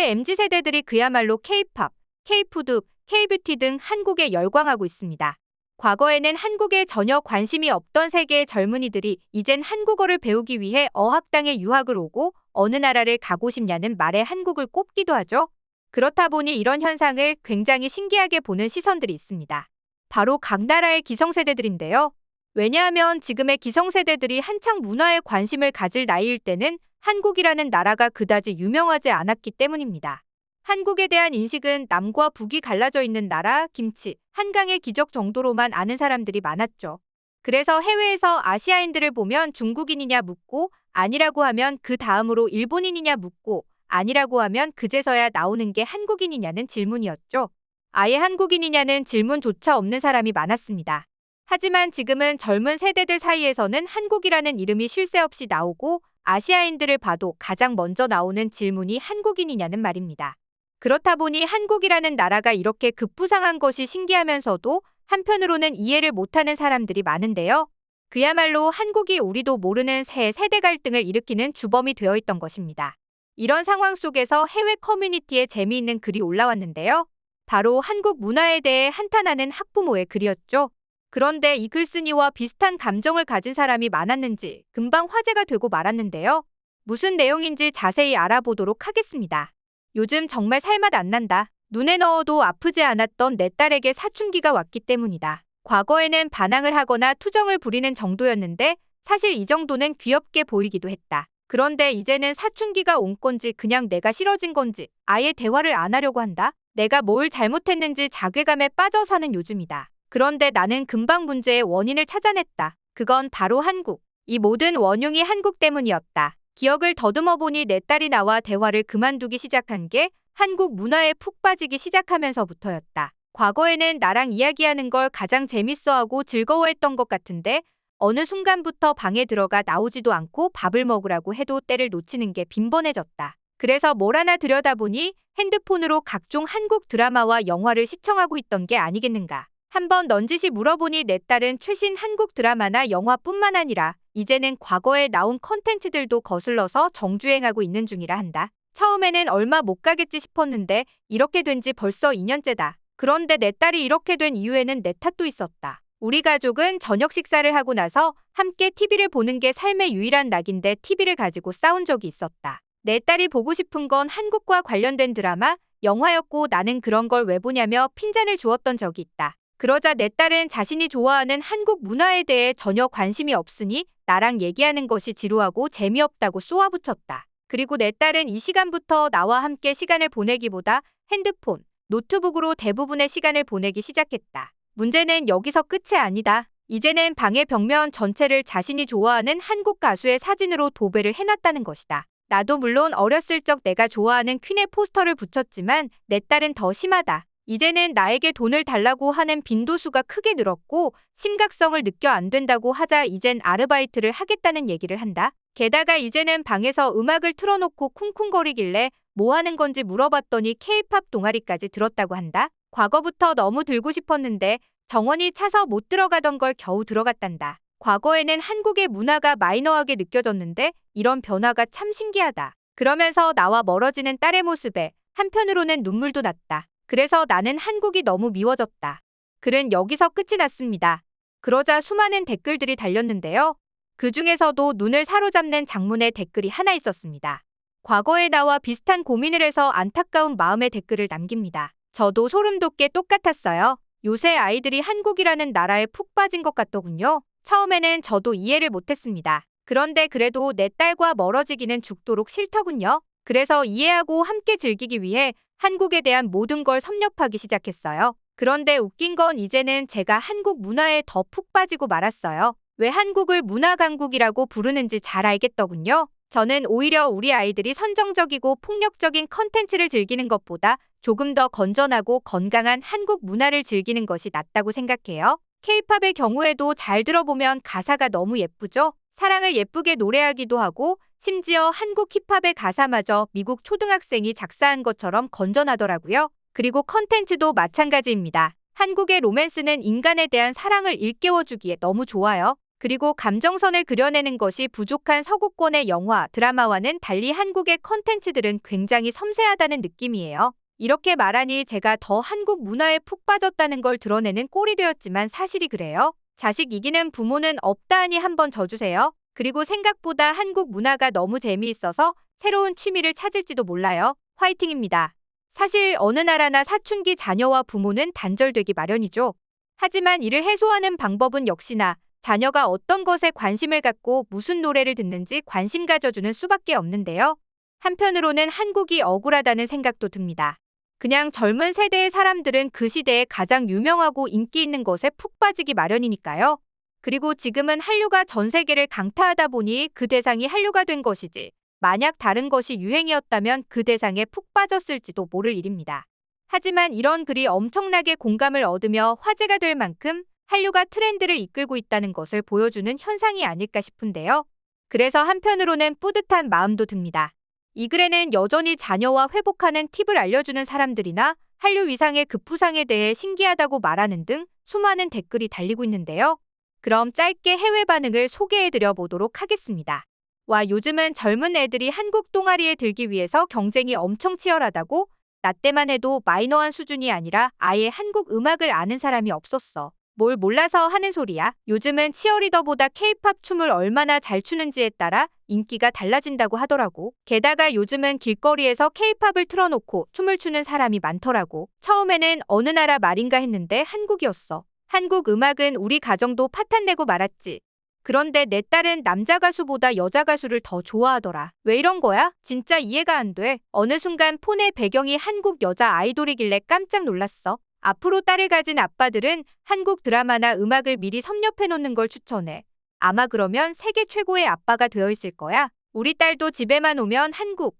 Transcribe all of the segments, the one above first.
요새 MZ세대들이 그야말로 K-팝, K-푸드, K-뷰티 등 한국에 열광하고 있습니다. 과거에는 한국에 전혀 관심이 없던 세계의 젊은이들이 이젠 한국어를 배우기 위해 어학당에 유학을 오고 어느 나라를 가고 싶냐는 말에 한국을 꼽기도 하죠. 그렇다 보니 이런 현상을 굉장히 신기하게 보는 시선들이 있습니다. 바로 각 나라의 기성세대들인데요. 왜냐하면 지금의 기성세대들이 한창 문화에 관심을 가질 나이일 때는 한국이라는 나라가 그다지 유명하지 않았기 때문입니다. 한국에 대한 인식은 남과 북이 갈라져 있는 나라, 김치, 한강의 기적 정도로만 아는 사람들이 많았죠. 그래서 해외에서 아시아인들을 보면 중국인이냐 묻고 아니라고 하면 그 다음으로 일본인이냐 묻고 아니라고 하면 그제서야 나오는 게 한국인이냐는 질문이었죠. 아예 한국인이냐는 질문조차 없는 사람이 많았습니다. 하지만 지금은 젊은 세대들 사이에서는 한국이라는 이름이 쉴 새 없이 나오고 아시아인들을 봐도 가장 먼저 나오는 질문이 한국인이냐는 말입니다. 그렇다 보니 한국이라는 나라가 이렇게 급부상한 것이 신기하면서도 한편으로는 이해를 못하는 사람들이 많은데요. 그야말로 한국이 우리도 모르는 새 세대 갈등을 일으키는 주범이 되어 있던 것입니다. 이런 상황 속에서 해외 커뮤니티에 재미있는 글이 올라왔는데요. 바로 한국 문화에 대해 한탄하는 학부모의 글이었죠. 그런데 이 글쓴이와 비슷한 감정을 가진 사람이 많았는지 금방 화제가 되고 말았는데요. 무슨 내용인지 자세히 알아보도록 하겠습니다. 요즘 정말 살맛 안 난다. 눈에 넣어도 아프지 않았던 내 딸에게 사춘기가 왔기 때문이다. 과거에는 반항을 하거나 투정을 부리는 정도였는데 사실 이 정도는 귀엽게 보이기도 했다. 그런데 이제는 사춘기가 온 건지 그냥 내가 싫어진 건지 아예 대화를 안 하려고 한다. 내가 뭘 잘못했는지 자괴감에 빠져 사는 요즘이다. 그런데 나는 금방 문제의 원인을 찾아냈다. 그건 바로 한국. 이 모든 원흉이 한국 때문이었다. 기억을 더듬어 보니 내 딸이 나와 대화를 그만두기 시작한 게 한국 문화에 푹 빠지기 시작하면서부터였다. 과거에는 나랑 이야기하는 걸 가장 재밌어하고 즐거워했던 것 같은데 어느 순간부터 방에 들어가 나오지도 않고 밥을 먹으라고 해도 때를 놓치는 게 빈번해졌다. 그래서 뭘 하나 들여다보니 핸드폰으로 각종 한국 드라마와 영화를 시청하고 있던 게 아니겠는가. 한번 넌지시 물어보니 내 딸은 최신 한국 드라마나 영화뿐만 아니라 이제는 과거에 나온 컨텐츠들도 거슬러서 정주행하고 있는 중이라 한다. 처음에는 얼마 못 가겠지 싶었는데 이렇게 된 지 벌써 2년째다. 그런데 내 딸이 이렇게 된 이유에는 내 탓도 있었다. 우리 가족은 저녁 식사를 하고 나서 함께 TV를 보는 게 삶의 유일한 낙인데 TV를 가지고 싸운 적이 있었다. 내 딸이 보고 싶은 건 한국과 관련된 드라마, 영화였고 나는 그런 걸 왜 보냐며 핀잔을 주었던 적이 있다. 그러자 내 딸은 자신이 좋아하는 한국 문화에 대해 전혀 관심이 없으니 나랑 얘기하는 것이 지루하고 재미없다고 쏘아붙였다. 그리고 내 딸은 이 시간부터 나와 함께 시간을 보내기보다 핸드폰, 노트북으로 대부분의 시간을 보내기 시작했다. 문제는 여기서 끝이 아니다. 이제는 방의 벽면 전체를 자신이 좋아하는 한국 가수의 사진으로 도배를 해놨다는 것이다. 나도 물론 어렸을 적 내가 좋아하는 퀸의 포스터를 붙였지만 내 딸은 더 심하다. 이제는 나에게 돈을 달라고 하는 빈도수가 크게 늘었고 심각성을 느껴 안 된다고 하자 이젠 아르바이트를 하겠다는 얘기를 한다. 게다가 이제는 방에서 음악을 틀어놓고 쿵쿵거리길래 뭐 하는 건지 물어봤더니 K-팝 동아리까지 들었다고 한다. 과거부터 너무 들고 싶었는데 정원이 차서 못 들어가던 걸 겨우 들어갔단다. 과거에는 한국의 문화가 마이너하게 느껴졌는데 이런 변화가 참 신기하다. 그러면서 나와 멀어지는 딸의 모습에 한편으로는 눈물도 났다. 그래서 나는 한국이 너무 미워졌다. 글은 여기서 끝이 났습니다. 그러자 수많은 댓글들이 달렸는데요. 그 중에서도 눈을 사로잡는 장문의 댓글이 하나 있었습니다. 과거에 나와 비슷한 고민을 해서 안타까운 마음의 댓글을 남깁니다. 저도 소름 돋게 똑같았어요. 요새 아이들이 한국이라는 나라에 푹 빠진 것 같더군요. 처음에는 저도 이해를 못했습니다. 그런데 그래도 내 딸과 멀어지기는 죽도록 싫더군요. 그래서 이해하고 함께 즐기기 위해 한국에 대한 모든 걸 섭렵하기 시작했어요. 그런데 웃긴 건 이제는 제가 한국 문화에 더 푹 빠지고 말았어요. 왜 한국을 문화강국이라고 부르는지 잘 알겠더군요. 저는 오히려 우리 아이들이 선정적이고 폭력적인 컨텐츠를 즐기는 것보다 조금 더 건전하고 건강한 한국 문화를 즐기는 것이 낫다고 생각해요. K-팝의 경우에도 잘 들어보면 가사가 너무 예쁘죠? 사랑을 예쁘게 노래하기도 하고 심지어 한국 힙합의 가사마저 미국 초등학생이 작사한 것처럼 건전하더라고요. 그리고 컨텐츠도 마찬가지입니다. 한국의 로맨스는 인간에 대한 사랑을 일깨워주기에 너무 좋아요. 그리고 감정선을 그려내는 것이 부족한 서구권의 영화, 드라마와는 달리 한국의 컨텐츠들은 굉장히 섬세하다는 느낌이에요. 이렇게 말하니 제가 더 한국 문화에 푹 빠졌다는 걸 드러내는 꼴이 되었지만 사실이 그래요. 자식 이기는 부모는 없다 하니 한번 져주세요. 그리고 생각보다 한국 문화가 너무 재미있어서 새로운 취미를 찾을지도 몰라요. 화이팅입니다. 사실 어느 나라나 사춘기 자녀와 부모는 단절되기 마련이죠. 하지만 이를 해소하는 방법은 역시나 자녀가 어떤 것에 관심을 갖고 무슨 노래를 듣는지 관심 가져주는 수밖에 없는데요. 한편으로는 한국이 억울하다는 생각도 듭니다. 그냥 젊은 세대의 사람들은 그 시대에 가장 유명하고 인기 있는 것에 푹 빠지기 마련이니까요. 그리고 지금은 한류가 전 세계를 강타하다 보니 그 대상이 한류가 된 것이지. 만약 다른 것이 유행이었다면 그 대상에 푹 빠졌을지도 모를 일입니다. 하지만 이런 글이 엄청나게 공감을 얻으며 화제가 될 만큼 한류가 트렌드를 이끌고 있다는 것을 보여주는 현상이 아닐까 싶은데요. 그래서 한편으로는 뿌듯한 마음도 듭니다. 이 글에는 여전히 자녀와 회복하는 팁을 알려주는 사람들이나 한류 위상의 급부상에 대해 신기하다고 말하는 등 수많은 댓글이 달리고 있는데요. 그럼 짧게 해외 반응을 소개해드려 보도록 하겠습니다. 와, 요즘은 젊은 애들이 한국 동아리에 들기 위해서 경쟁이 엄청 치열하다고? 나 때만 해도 마이너한 수준이 아니라 아예 한국 음악을 아는 사람이 없었어. 뭘 몰라서 하는 소리야? 요즘은 치어리더보다 케이팝 춤을 얼마나 잘 추는지에 따라 인기가 달라진다고 하더라고. 게다가 요즘은 길거리에서 케이팝을 틀어놓고 춤을 추는 사람이 많더라고. 처음에는 어느 나라 말인가 했는데 한국이었어. 한국 음악은 우리 가정도 파탄내고 말았지. 그런데 내 딸은 남자 가수보다 여자 가수를 더 좋아하더라. 왜 이런 거야? 진짜 이해가 안 돼. 어느 순간 폰의 배경이 한국 여자 아이돌이길래 깜짝 놀랐어. 앞으로 딸을 가진 아빠들은 한국 드라마나 음악을 미리 섭렵해놓는 걸 추천해. 아마 그러면 세계 최고의 아빠가 되어 있을 거야. 우리 딸도 집에만 오면 한국.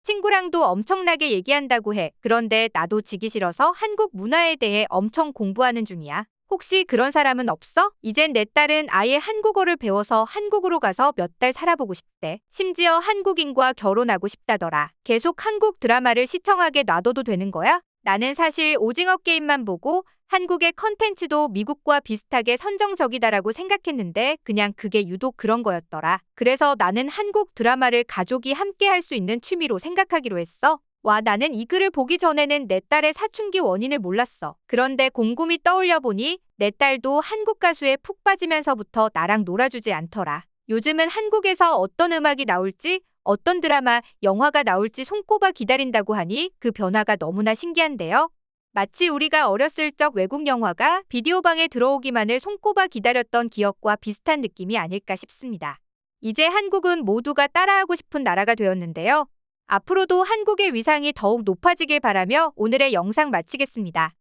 친구랑도 엄청나게 얘기한다고 해. 그런데 나도 지기 싫어서 한국 문화에 대해 엄청 공부하는 중이야. 혹시 그런 사람은 없어? 이젠 내 딸은 아예 한국어를 배워서 한국으로 가서 몇 달 살아보고 싶대. 심지어 한국인과 결혼하고 싶다더라. 계속 한국 드라마를 시청하게 놔둬도 되는 거야? 나는 사실 오징어 게임만 보고 한국의 컨텐츠도 미국과 비슷하게 선정적이다라고 생각했는데 그냥 그게 유독 그런 거였더라. 그래서 나는 한국 드라마를 가족이 함께 할 수 있는 취미로 생각하기로 했어. 와, 나는 이 글을 보기 전에는 내 딸의 사춘기 원인을 몰랐어. 그런데 곰곰이 떠올려 보니 내 딸도 한국 가수에 푹 빠지면서부터 나랑 놀아주지 않더라. 요즘은 한국에서 어떤 음악이 나올지, 어떤 드라마, 영화가 나올지 손꼽아 기다린다고 하니 그 변화가 너무나 신기한데요. 마치 우리가 어렸을 적 외국 영화가 비디오방에 들어오기만을 손꼽아 기다렸던 기억과 비슷한 느낌이 아닐까 싶습니다. 이제 한국은 모두가 따라하고 싶은 나라가 되었는데요. 앞으로도 한국의 위상이 더욱 높아지길 바라며 오늘의 영상 마치겠습니다.